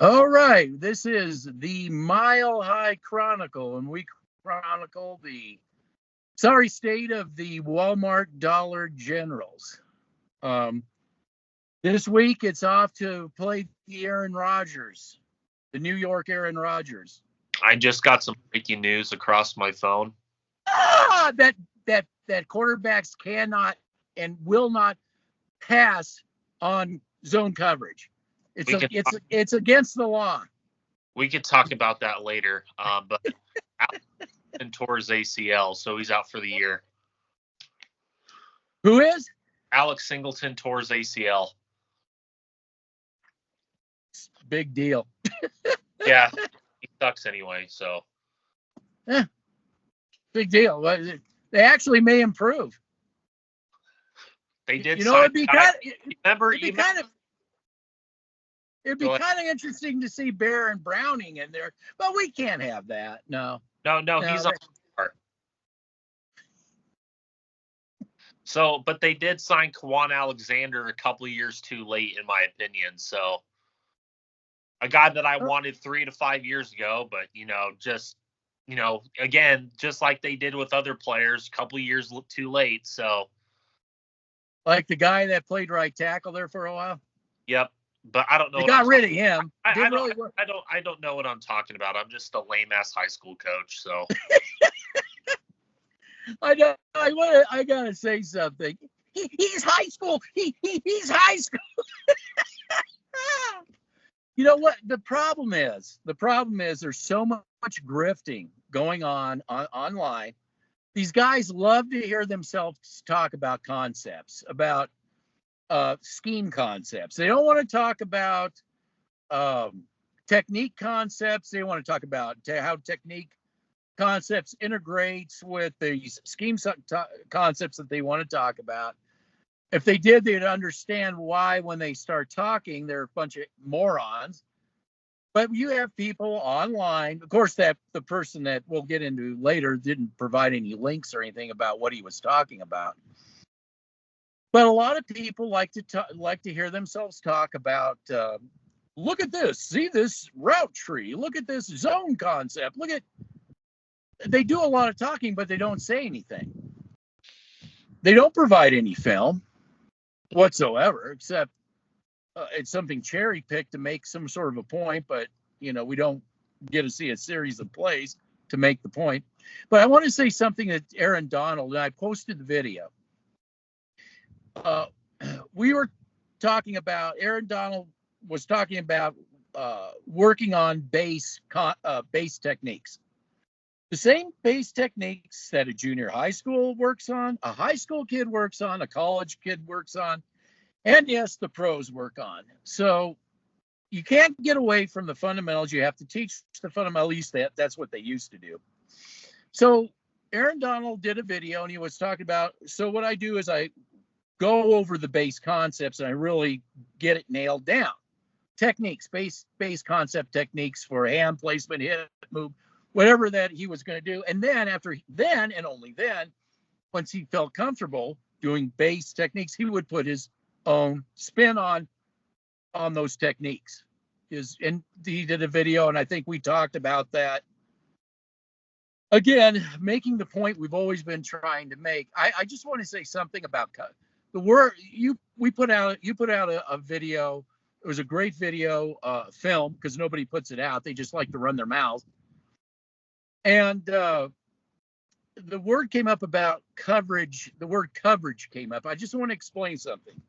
All right, this is the Mile High Chronicle, and we chronicle the sorry state of the Walmart Dollar Generals. This week, it's off to play the Arron Rodgers, the New York Arron Rodgers. I just got some breaking news across my phone. That quarterbacks cannot and will not pass on zone coverage. It's against the law. We could talk about that later, but Alex tore his ACL, so he's out for the year. Who is? Alex Singleton tore his ACL. Big deal. Yeah, he sucks anyway, so. Big deal. They actually may improve. They did. It'd be kind of interesting to see Bear and Browning in there, but we can't have that. No, he's on part. So, but they did sign Quan Alexander a couple of years too late, in my opinion. So, a guy that I wanted 3 to 5 years ago, but again, just like they did with other players, a couple of years too late. So, like the guy that played right tackle there for a while. Yep. But I don't know. They got rid of him. I don't know what I'm talking about. I'm just a lame ass high school coach. So I gotta say something. He's high school. He's high school. You know what? The problem is there's so much grifting going on online. These guys love to hear themselves talk about concepts, about scheme concepts. They don't want to talk about technique concepts. They want to talk about how technique concepts integrates with the scheme concepts that they want to talk about. If they did, they'd understand why when they start talking, they're a bunch of morons. But you have people online, of course, that the person that we'll get into later didn't provide any links or anything about what he was talking about. But a lot of people like to hear themselves talk about, look at this, see this route tree, look at this zone concept, they do a lot of talking, but they don't say anything. They don't provide any film whatsoever, except it's something cherry picked to make some sort of a point, but we don't get to see a series of plays to make the point. But I want to say something that Aaron Donald, and I posted the video. We were talking about, Aaron Donald was talking about working on base techniques. The same base techniques that a junior high school works on, a high school kid works on, a college kid works on, and yes, the pros work on. So you can't get away from the fundamentals. You have to teach the fundamentals. That's what they used to do. So Aaron Donald did a video, and he was talking about, so what I do is I go over the base concepts and I really get it nailed down. Techniques, base concept techniques for hand placement, hit, move, whatever that he was going to do. And then and only then, once he felt comfortable doing base techniques, he would put his own spin on those techniques. And he did a video, and I think we talked about that. Again, making the point we've always been trying to make. I just want to say something about the word you put out a video. It was a great video film, because nobody puts it out. They just like to run their mouth. And the word came up about coverage. The word coverage came up. I just want to explain something.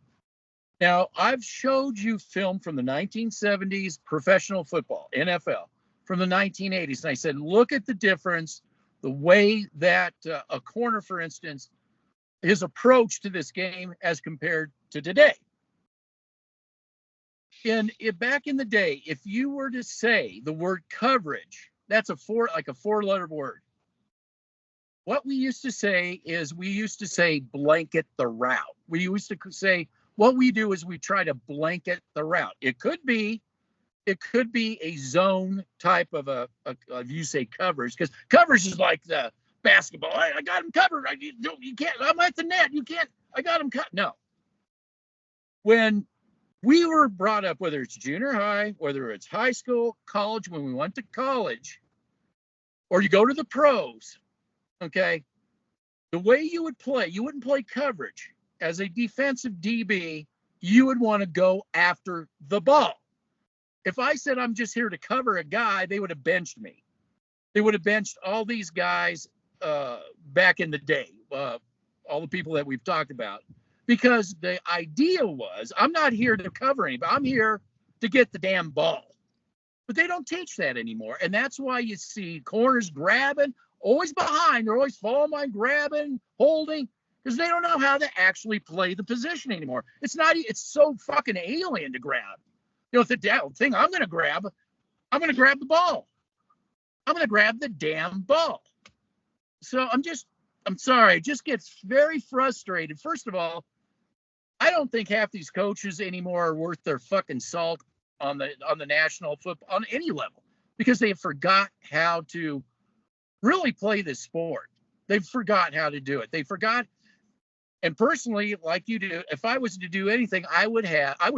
Now, I've showed you film from the 1970s, professional football, NFL, from the 1980s. And I said, look at the difference, the way that a corner, for instance, his approach to this game as compared to today. Back in the day, if you were to say the word coverage, that's a four-letter word. What we used to say is blanket the route. We used to say, what we do is we try to blanket the route. It could be a zone type of you say coverage, because coverage is like the basketball. I got him covered. You can't. I'm at the net. You can't. I got him cut. No. When We were brought up, whether it's junior high, whether it's high school, college, when we went to college, or you go to the pros, okay, the way you would play, you wouldn't play coverage. As a defensive DB, you would want to go after the ball. If I said I'm just here to cover a guy, they would have benched me. They would have benched all these guys back in the day, all the people that we've talked about. Because the idea was, I'm not here to cover anybody. I'm here to get the damn ball. But they don't teach that anymore. And that's why you see corners grabbing, always behind. They're always falling behind, grabbing, holding, because they don't know how to actually play the position anymore. It's so fucking alien to grab. You know, the thing I'm going to grab the ball. I'm going to grab the damn ball. So I'm sorry. It just gets very frustrated. First of all, I don't think half these coaches anymore are worth their fucking salt on the national football on any level, because they forgot how to really play this sport. They've forgot how to do it. They forgot. And personally, like you do, if I was to do anything, I would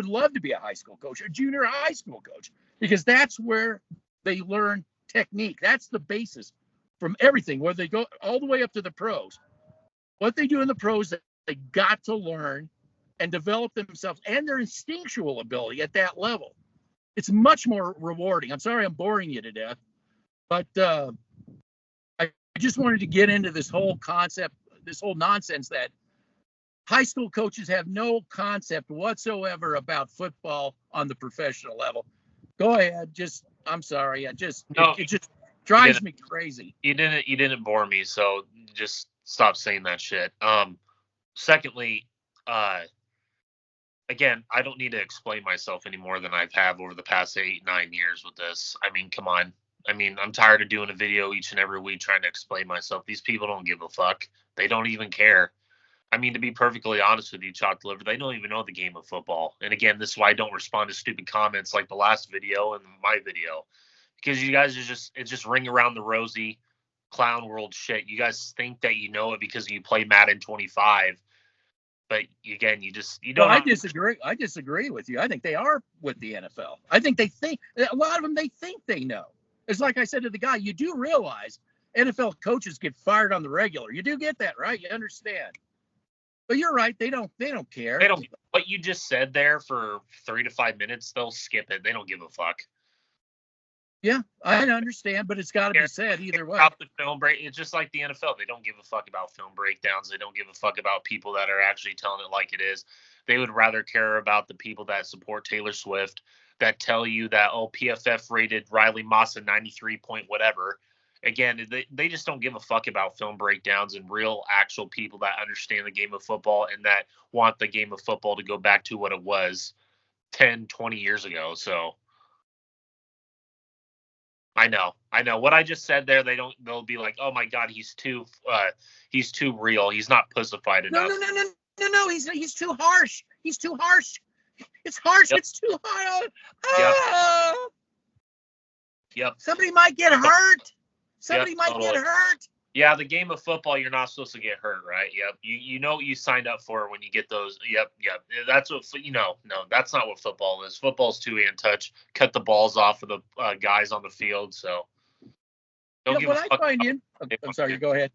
love to be a high school coach, a junior high school coach, because that's where they learn technique. That's the basis from everything, where they go all the way up to the pros. What they do in the pros, they got to learn and develop themselves and their instinctual ability at that level. It's much more rewarding. I'm sorry I'm boring you to death, but I just wanted to get into this whole concept, this whole nonsense that high school coaches have no concept whatsoever about football on the professional level. Go ahead. I'm sorry. It just drives me crazy. You didn't bore me, so just stop saying that shit. Secondly, again, I don't need to explain myself any more than I've have over the past 8-9 years with this. I mean, come on. I mean, I'm tired of doing a video each and every week trying to explain myself. These people don't give a fuck. They don't even care. I mean, to be perfectly honest with you, Chalk Liver, they don't even know the game of football. And again, this is why I don't respond to stupid comments like the last video and my video, because you guys it's just ring around the rosy clown world shit. You guys think that you know it because you play Madden 25. But again, you don't. I disagree. I disagree with you. I think they are with the NFL. I think a lot of them, they think they know. It's like I said to the guy, you do realize NFL coaches get fired on the regular. You do get that, right? You understand. But you're right. They don't care. They don't. What you just said there for 3 to 5 minutes, they'll skip it. They don't give a fuck. Yeah, I understand, but it's got to be said either way. About the film break, it's just like the NFL. They don't give a fuck about film breakdowns. They don't give a fuck about people that are actually telling it like it is. They would rather care about the people that support Taylor Swift, that tell you that, PFF rated Riley Moss a 93 point whatever. Again, they just don't give a fuck about film breakdowns and real actual people that understand the game of football and that want the game of football to go back to what it was 10, 20 years ago. So I know what I just said there. They'll be like, oh my God, he's too real. He's not pussified enough. No. He's too harsh. He's too harsh. It's harsh. Yep. It's too hard. Yep. Somebody might get hurt. Somebody might get hurt. Yeah, the game of football, you're not supposed to get hurt, right? Yep. You know what you signed up for when you get those. Yep. That's what, no, that's not what football is. Football's two-hand touch. Cut the balls off of the guys on the field. So don't give a fuck. I'm sorry, go ahead.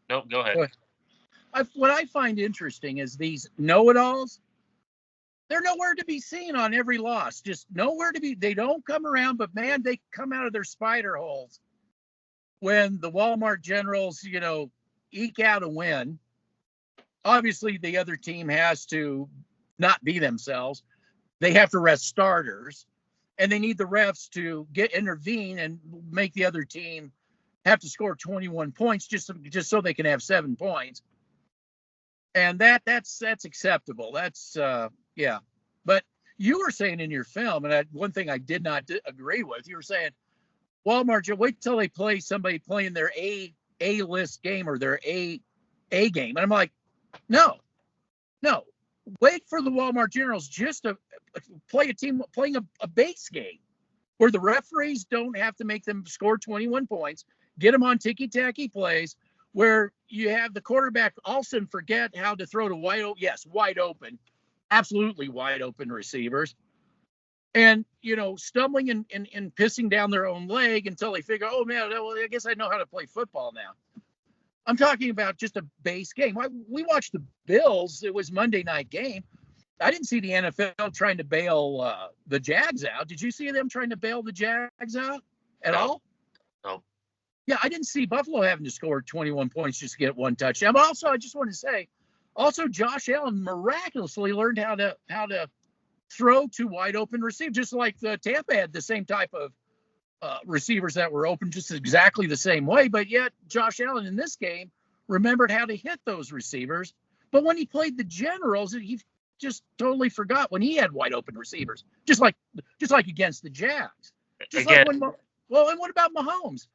No, go ahead. What I find interesting is these know-it-alls. They're nowhere to be seen on every loss. Just nowhere to be. They don't come around, but man, they come out of their spider holes when the Walmart Generals, eke out a win. Obviously, the other team has to not be themselves. They have to rest starters, and they need the refs to intervene and make the other team have to score 21 points just so they can have 7 points. And that's acceptable. That's yeah. But you were saying in your film, and one thing I did not agree with, you were saying, Walmart, wait till they play somebody playing their A-list game or their A game. And I'm like, no. Wait for the Walmart Generals just to play a team playing a base game where the referees don't have to make them score 21 points, get them on ticky-tacky plays where you have the quarterback all of a sudden forget how to throw to wide open. absolutely wide open receivers. And, stumbling and pissing down their own leg until they figure, oh, man, well, I guess I know how to play football now. I'm talking about just a base game. We watched the Bills. It was Monday night game. I didn't see the NFL trying to bail the Jags out. Did you see them trying to bail the Jags out at all? No. Yeah, I didn't see Buffalo having to score 21 points just to get one touchdown. But also, I just want to say, Josh Allen miraculously learned how to throw to wide open receivers, just like the Tampa had the same type of receivers that were open just exactly the same way. But yet Josh Allen in this game remembered how to hit those receivers. But when he played the Generals, he just totally forgot when he had wide open receivers, just like against the Jags. Just again. And what about Mahomes?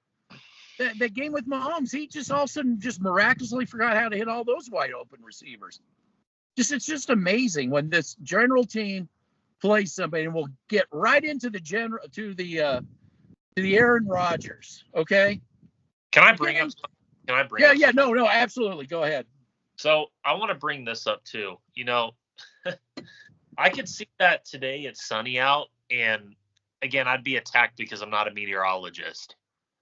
That game with Mahomes, he just all of a sudden just miraculously forgot how to hit all those wide open receivers. It's just amazing when this General team plays somebody, and we'll get right into the Arron Rodgers. Okay. Can I bring up? Yeah. No, absolutely. Go ahead. So I want to bring this up too. I could see that today it's sunny out, and again, I'd be attacked because I'm not a meteorologist.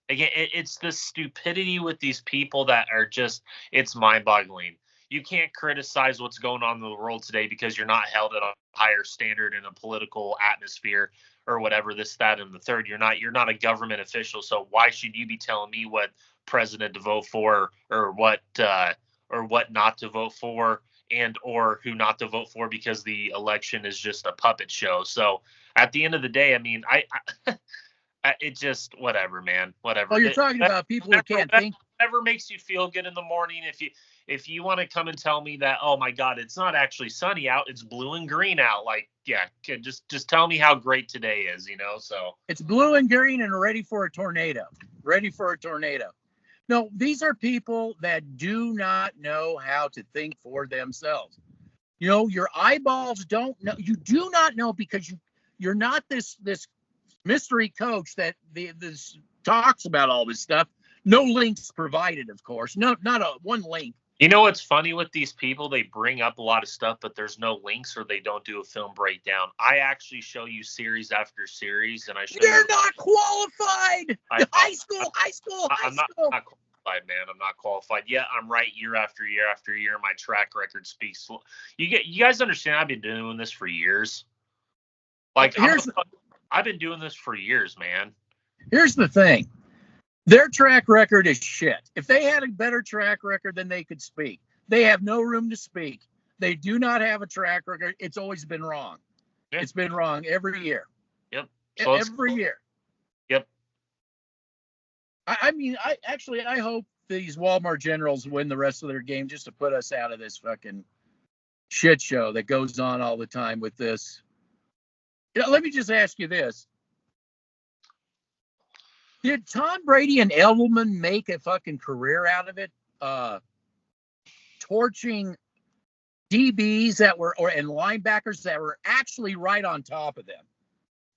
Again, it's the stupidity with these people that are just, it's mind-boggling. You can't criticize what's going on in the world today because you're not held at a higher standard in a political atmosphere or whatever, this, that, and the third. You're not a government official, so why should you be telling me what president to vote for or what not to vote for and or who not to vote for, because the election is just a puppet show. So at the end of the day, I mean, it just, whatever, man, whatever. Oh, you're talking about people who can't think. Whatever makes you feel good in the morning. If you want to come and tell me that, oh my God, it's not actually sunny out, it's blue and green out. Like, yeah, just tell me how great today is, so. It's blue and green and ready for a tornado. No, these are people that do not know how to think for themselves. Your eyeballs don't know. You do not know because you're not this mystery coach that this talks about all this stuff. No links provided, of course. No, not one link. What's funny with these people? They bring up a lot of stuff, but there's no links or they don't do a film breakdown. I actually show you series after series, and I show You're not qualified. High school. I'm not qualified, man. I'm not qualified. Yeah, I'm right year after year after year. My track record speaks. You guys understand? I've been doing this for years. I've been doing this for years, man. Here's the thing. Their track record is shit. If they had a better track record, then they could speak. They have no room to speak. They do not have a track record. It's always been wrong. Yeah. It's been wrong every year. Yep. So every year. Yep. I mean, I hope these Walmart Generals win the rest of their game just to put us out of this fucking shit show that goes on all the time with this. Let me just ask you this. Did Tom Brady and Edelman make a fucking career out of it? Torching DBs and linebackers that were actually right on top of them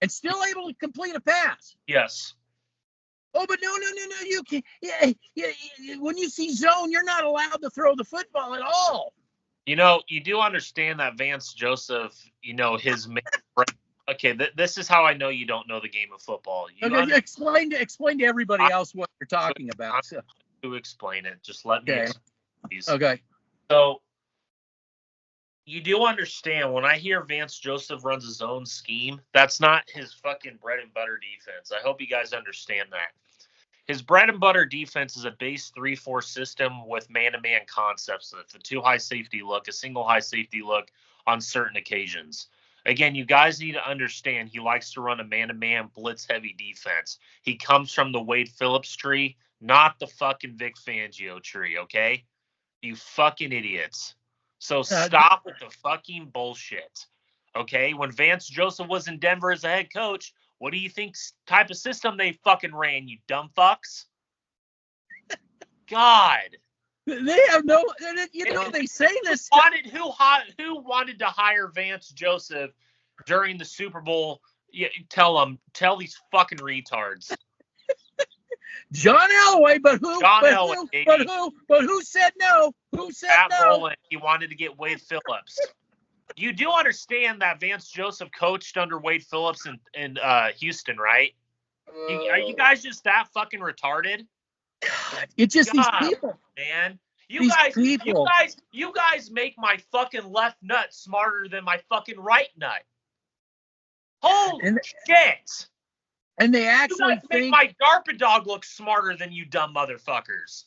and still able to complete a pass. Yes. Oh, but no. You can't. Yeah. When you see zone, you're not allowed to throw the football at all. You do understand that Vance Joseph, his main. Okay, this is how I know you don't know the game of football. Explain to everybody else what you're talking about. To explain it, just let me explain, please. Okay. So you do understand when I hear Vance Joseph runs his own scheme, that's not his fucking bread and butter defense. I hope you guys understand that. His bread and butter defense is a base 3-4 system with man-to-man concepts. It's a 2 high safety look, a single high safety look on certain occasions. Again, you guys need to understand he likes to run a man-to-man blitz-heavy defense. He comes from the Wade Phillips tree, not the fucking Vic Fangio tree, okay? You fucking idiots. So stop with the fucking bullshit, okay? When Vance Joseph was in Denver as a head coach, what do you think type of system they fucking ran, you dumb fucks? God. They have no, they say this. Who wanted to hire Vance Joseph during the Super Bowl? Yeah, tell these fucking retards. John Elway, but who? But who said no? Who said Pat no? Rowland, he wanted to get Wade Phillips. You do understand that Vance Joseph coached under Wade Phillips in Houston, right? Are you guys just that fucking retarded? God, it's just God, these people. man. These people. You guys make my fucking left nut smarter than my fucking right nut. Holy shit! And they actually you guys make my DARPA dog look smarter than you dumb motherfuckers.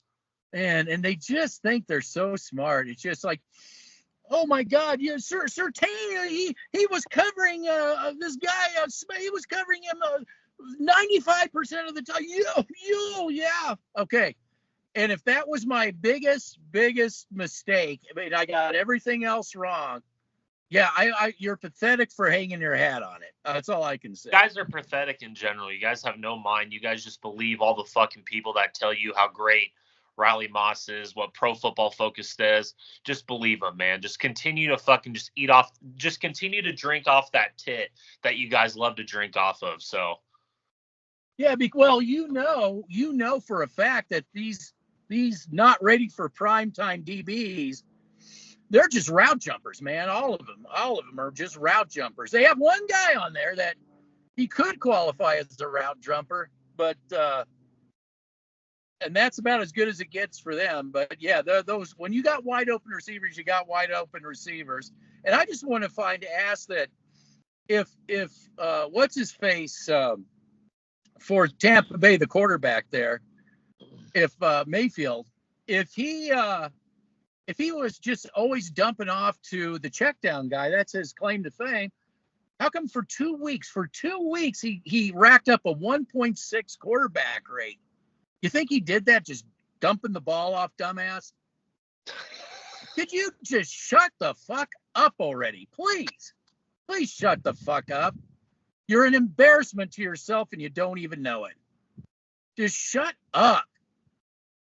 And they just think they're so smart. It's just like, oh my God, yeah, Sir Tane, he was covering this guy. He was covering him 95% of the time. Yeah, okay. And if that was my biggest mistake, I mean, I got everything else wrong. Yeah, you're pathetic for hanging your hat on it. That's all I can say. You guys are pathetic in general. You guys have no mind. You guys just believe all the fucking people that tell you how great Riley Moss is, what Pro Football Focus says. Just believe them, man. Just continue to fucking just continue to drink off that tit that you guys love to drink off of. So, yeah, well, you know for a fact that these not ready for primetime DBs, they're just route jumpers, man. All of them are just route jumpers. They have one guy on there that he could qualify as a route jumper, but and that's about as good as it gets for them. But yeah, those, when you got wide open receivers, you got wide open receivers. And I just want to ask that if what's his face for Tampa Bay, the quarterback there, if Mayfield, if he was just always dumping off to the check down guy, that's his claim to fame. How come for 2 weeks he racked up a 1.6 quarterback rate? You think he did that just dumping the ball off, dumbass? Could you just shut the fuck up already? Please shut the fuck up. You're an embarrassment to yourself and you don't even know it. Just shut up.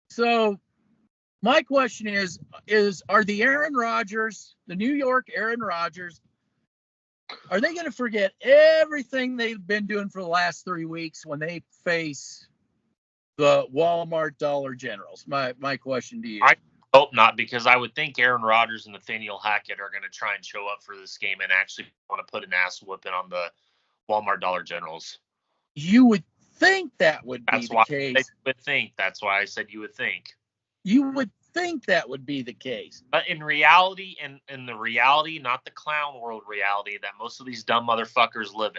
So my question is are the Arron Rodgers, the New York Arron Rodgers, are they going to forget everything they've been doing for the last 3 weeks when they face the Walmart Dollar Generals? My question to you. I hope not, because I would think Arron Rodgers and Nathaniel Hackett are going to try and show up for this game and actually want to put an ass whooping on the Walmart Dollar Generals. You would think that would be the case. That's why I said you would think. You would think that would be the case. But in reality, in the reality, not the clown world reality that most of these dumb motherfuckers live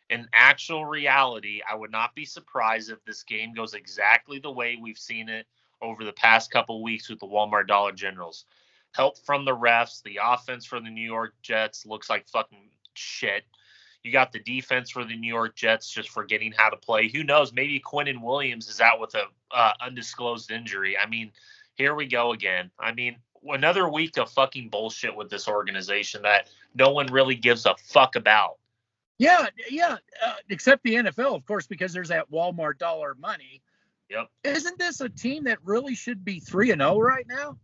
in actual reality, I would not be surprised if this game goes exactly the way we've seen it over the past couple weeks with the Walmart Dollar Generals. Help from the refs. The offense for the New York Jets looks like fucking shit. You got the defense for the New York Jets just forgetting how to play. Who knows? Maybe Quinnen Williams is out with a undisclosed injury. I mean, here we go again. I mean, another week of fucking bullshit with this organization that no one really gives a fuck about. Yeah. Except the NFL, of course, because there's that Walmart dollar money. Yep. Isn't this a team that really should be 3-0 right now?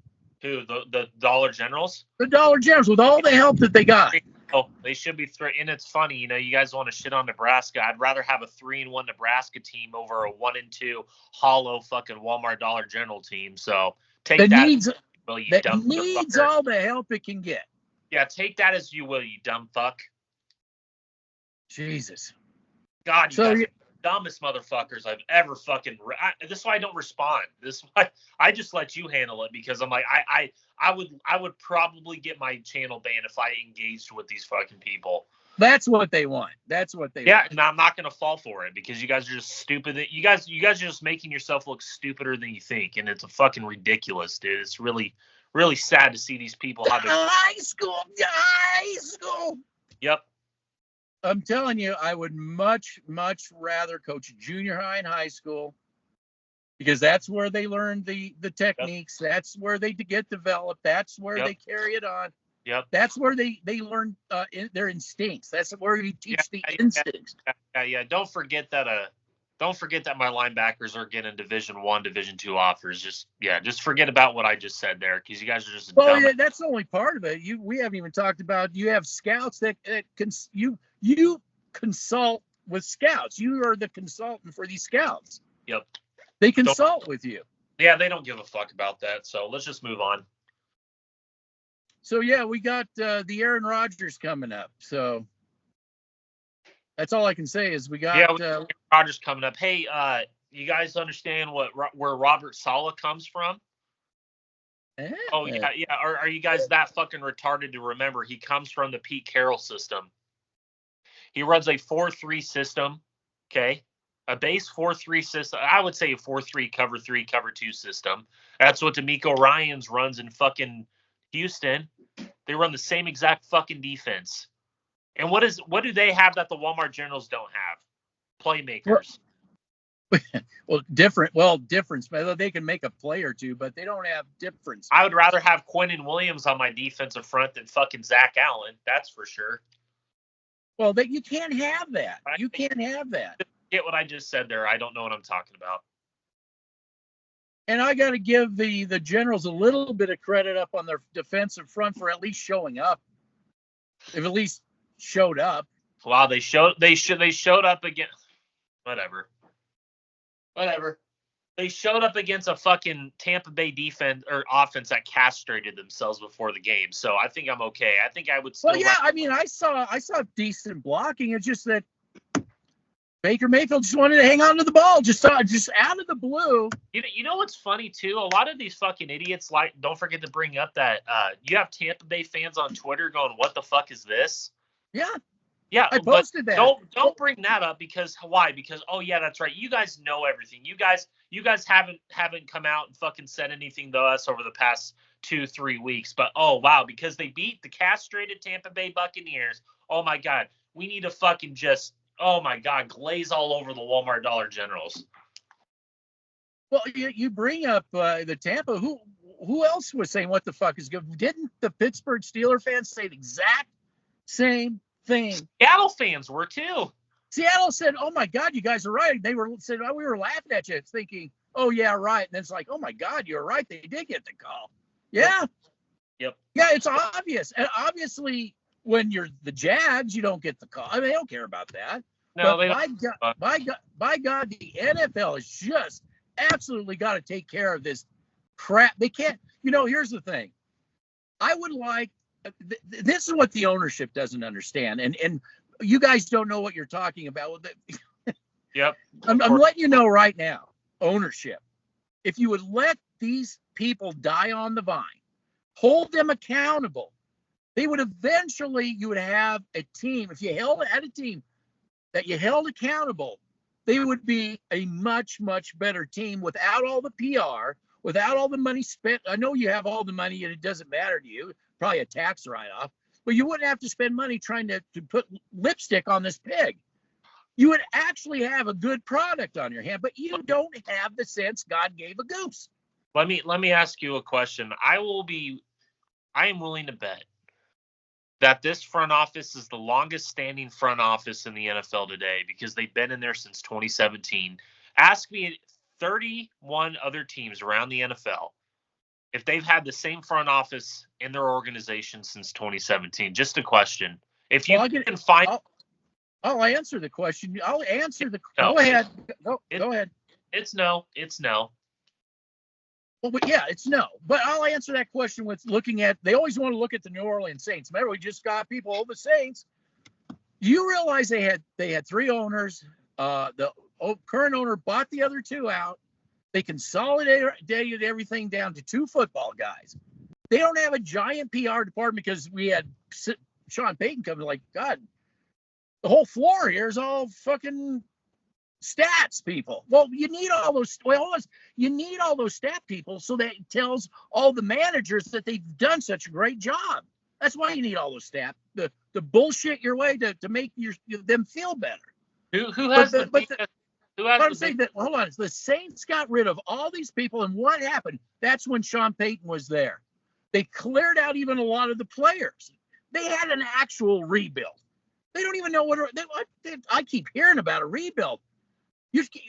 Who? The Dollar Generals? The Dollar Generals, with all the help that they got. Oh, they should be 3. And it's funny, you guys want to shit on Nebraska. I'd rather have a 3-1 Nebraska team over a 1-2 hollow fucking Walmart Dollar General team. So take that. Needs all the help it can get. Yeah, take that as you will, you dumb fuck. Jesus. God, you guys are the dumbest motherfuckers I've ever fucking. This is why I don't respond. This is why I just let you handle it, because I'm like, I would probably get my channel banned if I engaged with these fucking people. That's what they want. Want. Yeah, and I'm not gonna fall for it because you guys are just stupid. You guys are just making yourself look stupider than you think, and it's a fucking ridiculous, dude. It's really, really sad to see these people have high school. Yep. I'm telling you, I would much rather coach junior high and high school, because that's where they learn the techniques. Yep. That's where they get developed. That's where they carry it on. Yep. That's where they learn their instincts. That's where you teach the instincts. Yeah. Don't forget that my linebackers are getting Division I, Division II offers. Just forget about what I just said there, because you guys are just. Well, yeah, that's the only part of it. We haven't even talked about. You have scouts that you consult with scouts. You are the consultant for these scouts. Yep. They consult with you. Yeah, they don't give a fuck about that. So let's just move on. So yeah, we got the Arron Rodgers coming up. So that's all I can say is we got Aaron Rodgers coming up. Hey, you guys understand where Robert Saleh comes from? Oh yeah. Are you guys that fucking retarded to remember? He comes from the Pete Carroll system. He runs a 4-3 system. Okay, a base 4-3 system. I would say a 4-3 cover 3 cover 2 system. That's what D'Amico Ryans runs in fucking Houston. They run the same exact fucking defense. And what do they have that the Walmart Generals don't have? Playmakers. Well, difference. They can make a play or two, but they don't have difference. I would rather have Quinnen Williams on my defensive front than fucking Zach Allen. That's for sure. Well, you can't have that. You can't have that. Get what I just said there. I don't know what I'm talking about. And I got to give the Generals a little bit of credit up on their defensive front for at least showing up. They've at least showed up. Wow, they showed up again. Whatever. They showed up against a fucking Tampa Bay defense or offense that castrated themselves before the game. So I think I'm okay. I think I would still. Well, yeah, I mean, I saw decent blocking. It's just that Baker Mayfield just wanted to hang on to the ball, just out of the blue. You know what's funny too? A lot of these fucking idiots don't forget to bring up that you have Tampa Bay fans on Twitter going, "What the fuck is this?" Yeah, I posted that. Don't bring that up because why? Because oh yeah, that's right. You guys know everything. You guys haven't come out and fucking said anything to us over the past 2-3 weeks. But oh wow, because they beat the castrated Tampa Bay Buccaneers. Oh my god, we need to fucking just glaze all over the Walmart Dollar Generals. Well, you bring up the Tampa. Who else was saying what the fuck is good? Didn't the Pittsburgh Steelers fans say the exact same thing? Seattle fans were too. Seattle said, "Oh my God, you guys are right." They said, "Oh, we were laughing at you," thinking, "Oh yeah, right." And it's like, "Oh my God, you're right. They did get the call." Yeah. Yep. Yeah, it's obvious. And obviously, when you're the Jags, you don't get the call. I mean, they don't care about that. No, but by God, the NFL has just absolutely got to take care of this crap. They can't. Here's the thing. I would like. This is what the ownership doesn't understand, and you guys don't know what you're talking about. Yep. I'm letting you know right now. Ownership. If you would let these people die on the vine, hold them accountable, you would have a team. If you had a team that you held accountable, they would be a much, much better team without all the PR, without all the money spent. I know you have all the money and it doesn't matter to you, probably a tax write-off, but you wouldn't have to spend money trying to put lipstick on this pig. You would actually have a good product on your hand, but you don't have the sense God gave a goose. Let me ask you a question. I am willing to bet that this front office is the longest standing front office in the NFL today because they've been in there since 2017. Ask me 31 other teams around the NFL if they've had the same front office in their organization since 2017. Just a question. If you can find... I'll answer the question. Go ahead. Go ahead. It's no. Well, yeah, it's no. But I'll answer that question with looking at, they always want to look at the New Orleans Saints. Remember, we just got people over the Saints. You realize they had 3 owners. The current owner bought the other 2 out. They consolidated everything down to 2 football guys. They don't have a giant PR department because we had Sean Payton coming like, God, the whole floor here is all fucking stats people. Well, you need all those stat people so that it tells all the managers that they've done such a great job. That's why you need all those stat. The bullshit your way to make them feel better. Who has I'm saying that, hold on, the Saints got rid of all these people, and what happened? That's when Sean Payton was there. They cleared out even a lot of the players. They had an actual rebuild. They don't even know I keep hearing about a rebuild.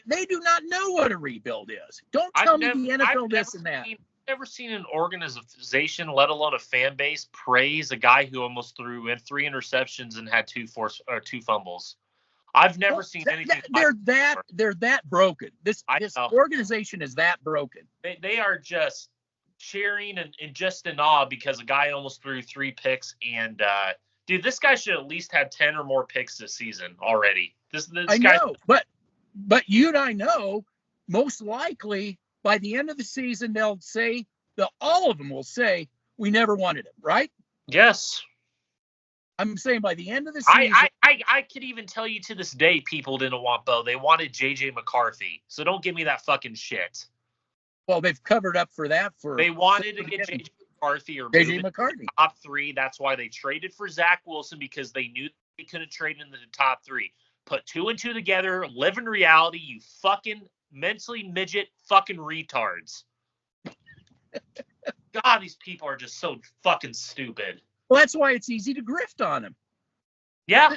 They do not know what a rebuild is. Don't tell me the NFL this and that. I've never seen an organization, let alone a fan base, praise a guy who almost threw in 3 interceptions and had 2 fumbles. I've never seen anything. They're that broken. This organization is that broken. They are just cheering and just in awe because a guy almost threw 3 picks. And, dude, this guy should at least have 10 or more picks this season already. This I guy. know, but you and I know most likely by the end of the season, all of them will say, we never wanted him, right? Yes. I'm saying by the end of the season. I could even tell you to this day, people didn't want Bo. They wanted J.J. McCarthy. So don't give me that fucking shit. Well, they've covered up for that. They wanted to get J.J. McCarthy or J.J. McCarthy. Top 3. That's why they traded for Zach Wilson, because they knew they couldn't trade into the top 3. Put 2 and 2 together. Live in reality, you fucking mentally midget fucking retards. God, these people are just so fucking stupid. Well, that's why it's easy to grift on them. Yeah.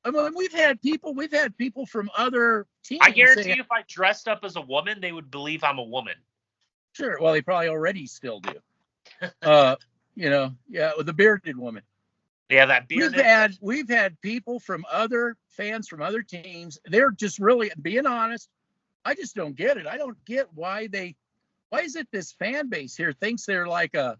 I mean, we've had people from other teams. I guarantee you, if I dressed up as a woman, they would believe I'm a woman. Sure. Well, they probably already still do. With the bearded woman. Yeah, that bearded. We've had people fans from other teams. They're just really, being honest, I just don't get it. I don't get why is it this fan base here thinks they're like a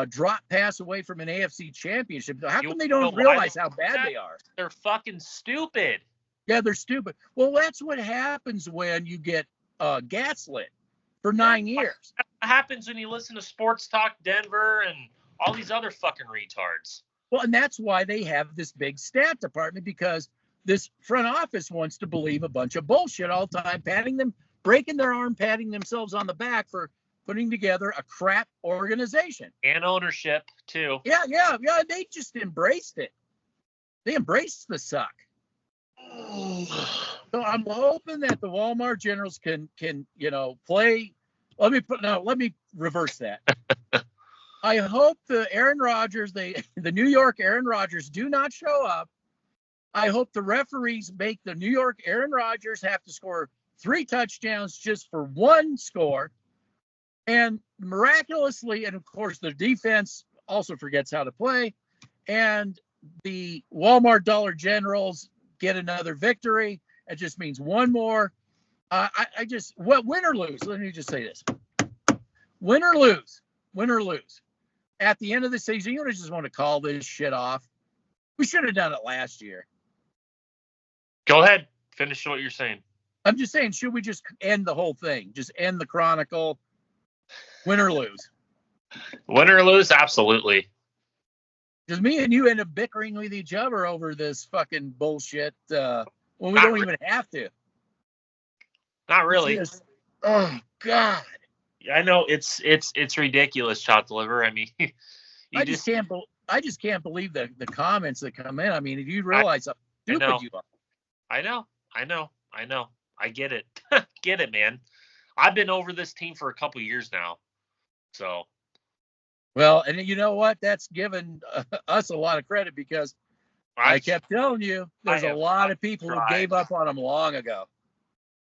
drop pass away from an AFC championship. How come they don't realize how bad they are? They're fucking stupid. Yeah, they're stupid. Well, that's what happens when you get gaslit for 9 years. That happens when you listen to Sports Talk Denver and all these other fucking retards. Well, and that's why they have this big stat department, because this front office wants to believe a bunch of bullshit all the time, breaking their arm, patting themselves on the back for putting together a crap organization. And ownership, too. Yeah. They just embraced it. They embraced the suck. So I'm hoping that the Walmart Generals can play. Let me reverse that. I hope the New York Arron Rodgers do not show up. I hope the referees make the New York Arron Rodgers have to score 3 touchdowns just for 1 score. And miraculously, and of course, the defense also forgets how to play. And the Walmart Dollar Generals get another victory. It just means 1 more. Win or lose. Let me just say this. Win or lose. At the end of the season, you just want to call this shit off. We should have done it last year. Go ahead. Finish what you're saying. I'm just saying, should we just end the whole thing? Just end the Chronicle? Win or lose? Win or lose? Absolutely. Because me and you end up bickering with each other over this fucking bullshit when we don't even have to. Not really. Oh, God. I know it's ridiculous, Chopped Liver. I mean, I just can't believe the comments that come in. I mean, if you realize how stupid you are. I know. I get it. Get it, man. I've been over this team for a couple years now. So. Well, and you know what? That's given us a lot of credit, because I kept telling you there's a lot of people who gave up on them long ago.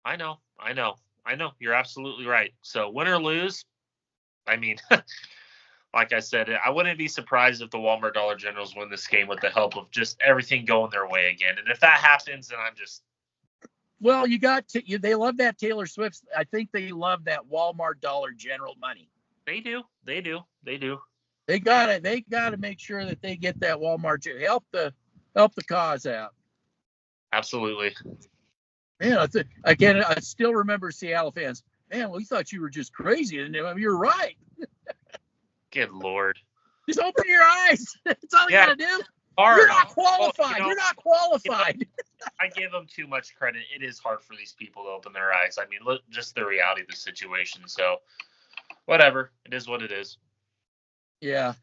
I know. You're absolutely right. So win or lose, I mean, like I said, I wouldn't be surprised if the Walmart Dollar Generals win this game with the help of just everything going their way again. And if that happens, then I'm just. Well, they love that Taylor Swift. I think they love that Walmart Dollar General money. They do. They gotta make sure that they get that Walmart help the cause out. Absolutely. Man, again, I still remember Seattle fans. Man, we thought you were just crazy, and you're right. Good Lord. Just open your eyes. That's all you gotta do. Hard. You're not qualified. You're not qualified. I give them too much credit. It is hard for these people to open their eyes. I mean, look, just the reality of the situation. So, whatever. It is what it is. Yeah.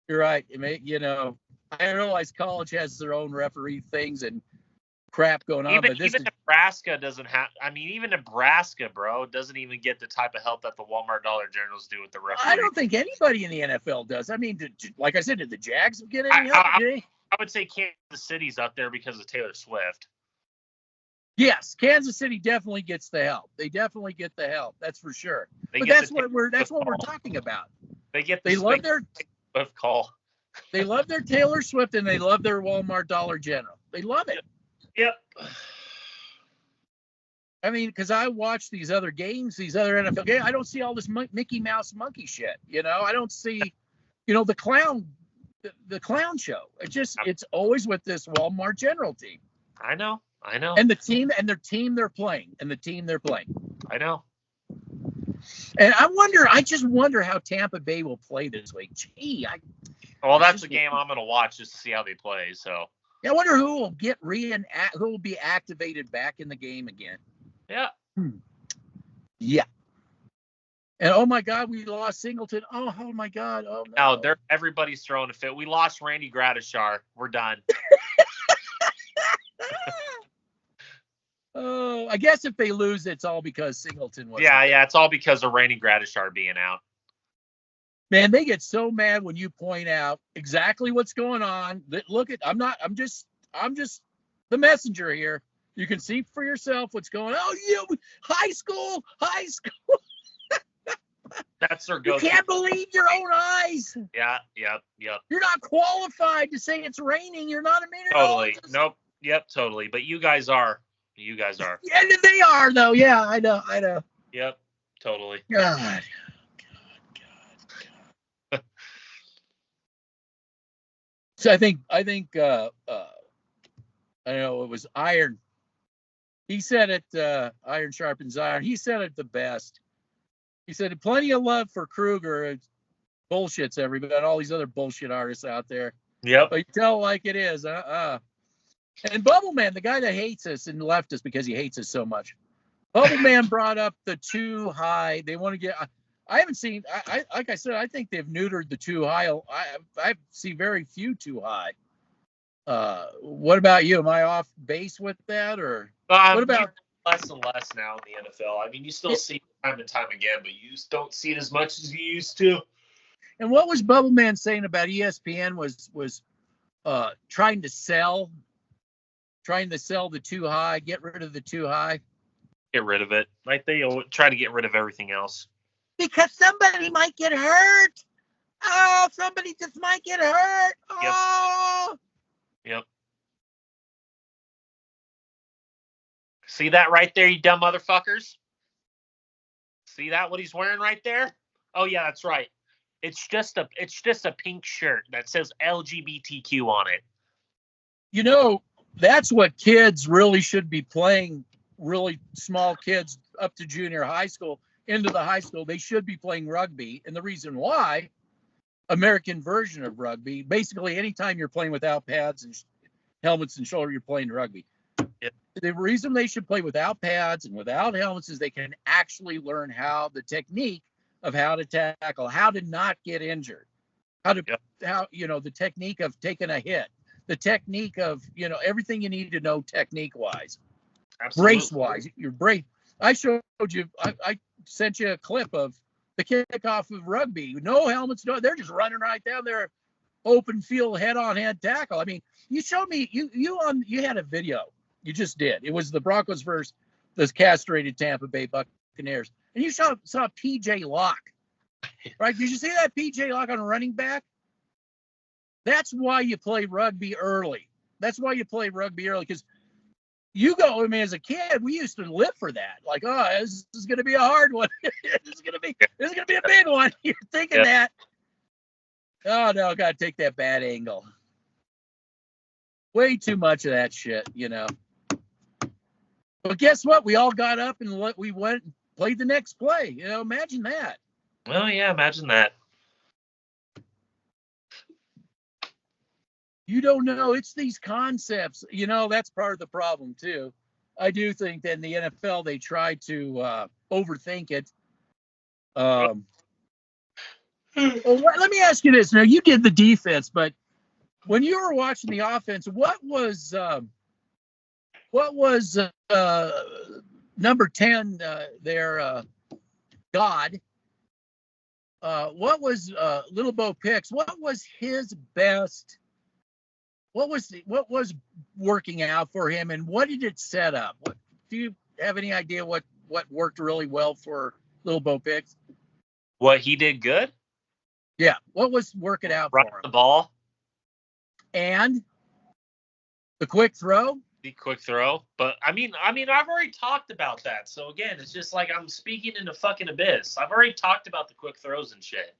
You're right. I realize college has their own referee things and crap going on. Even Nebraska doesn't have. I mean, even Nebraska, bro, doesn't even get the type of help that the Walmart Dollar Generals do with the referee. I don't think anybody in the NFL does. I mean, like I said, did the Jags get any help? I would say Kansas City's up there because of Taylor Swift. Yes, Kansas City definitely gets the help. They definitely get the help. That's for sure. But that's what we're talking about. They love their Swift call. They love their Taylor Swift, and they love their Walmart Dollar General. They love it. Yep. I mean, because I watch these other games, these other NFL games, I don't see all this Mickey Mouse monkey shit. I don't see, the clown show. It's always with this Walmart General team. I know. And the team they're playing. I know. And I just wonder how Tampa Bay will play this week. Gee, that's a game I'm going to watch just to see how they play. So I wonder who will who will be activated back in the game again. Yeah. Yeah. And oh my God, we lost Singleton. Oh my God. Oh no. No, everybody's throwing a fit. We lost Randy Gradishar. We're done. Oh, I guess if they lose, it's all because Singleton was. Yeah, it's all because of Randy Gradishar being out. Man, they get so mad when you point out exactly what's going on. I'm just the messenger here. You can see for yourself what's going on. Oh, you high school. That's their go-to. You can't believe your own eyes. Yeah, yep. You're not qualified to say it's raining. You're not a meteorologist. Totally. Nope. Yep, totally. But you guys are. Yeah, they are though. Yeah, I know. Yep, totally. God. So I think I know it was Iron. He said it. Iron sharpens iron. He said it the best. He said, "Plenty of love for Kruger. It bullshits everybody. All these other bullshit artists out there. Yep. But you tell it like it is. And Bubble Man, the guy that hates us and left us because he hates us so much. Bubble Man brought up the too high. They want to get. I haven't seen. Like I said, I think they've neutered the too high. I see very few too high. What about you? Am I off base with that, or what about less and less now in the NFL? I mean, you still see it time and time again, but you just don't see it as much as you used to. And what was Bubble Man saying about ESPN was trying to sell the too high, get rid of the too high. Get rid of it. Like they try to get rid of everything else. Because somebody might get hurt. Oh, somebody just might get hurt. Oh. Yep. See that right there, you dumb motherfuckers? See that, what he's wearing right there? Oh yeah, that's right. It's just a pink shirt that says LGBTQ on it. That's what kids really should be playing. Really small kids up to junior high school, into the high school, they should be playing rugby. And the reason why, American version of rugby, basically anytime you're playing without pads and helmets and shoulder, you're playing rugby. Yep. The reason they should play without pads and without helmets is they can actually learn the technique of how to tackle, how to not get injured, the technique of taking a hit, the technique of, everything you need to know technique wise. Absolutely. Brace wise, your brace. I showed you. I sent you a clip of the kickoff of rugby. No helmets. No, they're just running right down there, open field, head-on-head tackle. I mean, you showed me. You had a video. You just did. It was the Broncos versus the castrated Tampa Bay Buccaneers, and you saw PJ Locke. Right? Did you see that PJ Locke on a running back? That's why you play rugby early. Because as a kid, we used to live for that. Like, this is going to be a hard one. This is going to be a big one. You're thinking that. Oh, no, got to take that bad angle. Way too much of that shit, But guess what? We all got up and we went and played the next play. Imagine that. Well, yeah, imagine that. You don't know. It's these concepts. That's part of the problem, too. I do think that in the NFL, they try to overthink it. Let me ask you this. Now, you did the defense, but when you were watching the offense, what was number 10 there, God? What was Little Bo Pix? What was his best? What was working out for him, and what did it set up? Do you have any idea what worked really well for Little Bo Pix? What he did good? Yeah. What was working out Run for him? The ball. And the quick throw? The quick throw, but I mean, I've already talked about that. So again, it's just like I'm speaking in the fucking abyss. I've already talked about the quick throws and shit.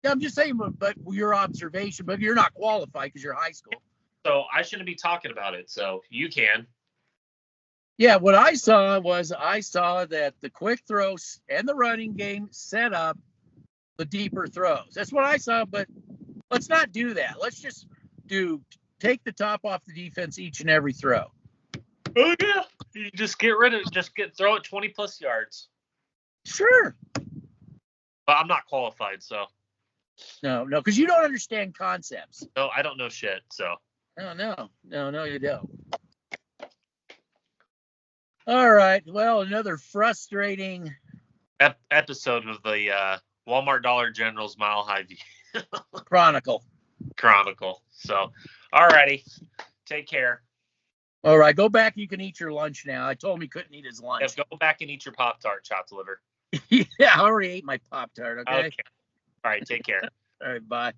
Yeah, I'm just saying, but your observation, but you're not qualified because you're high school. So I shouldn't be talking about it. So you can. Yeah, what I saw that the quick throws and the running game set up the deeper throws. That's what I saw, but let's not do that. Let's just take the top off the defense each and every throw. Oh yeah, you just get rid of it. Throw it 20 plus yards. Sure. But I'm not qualified, so. No, because you don't understand concepts. No, I don't know shit. So. No, you don't. All right. Well, another frustrating episode of the Walmart Dollar Generals Mile High View Chronicle. So, alrighty, take care. All right, go back. You can eat your lunch now. I told him he couldn't eat his lunch. Yeah, go back and eat your Pop-Tart, chopped liver. Yeah, I already ate my Pop-Tart. Okay. All right, take care. All right, bye.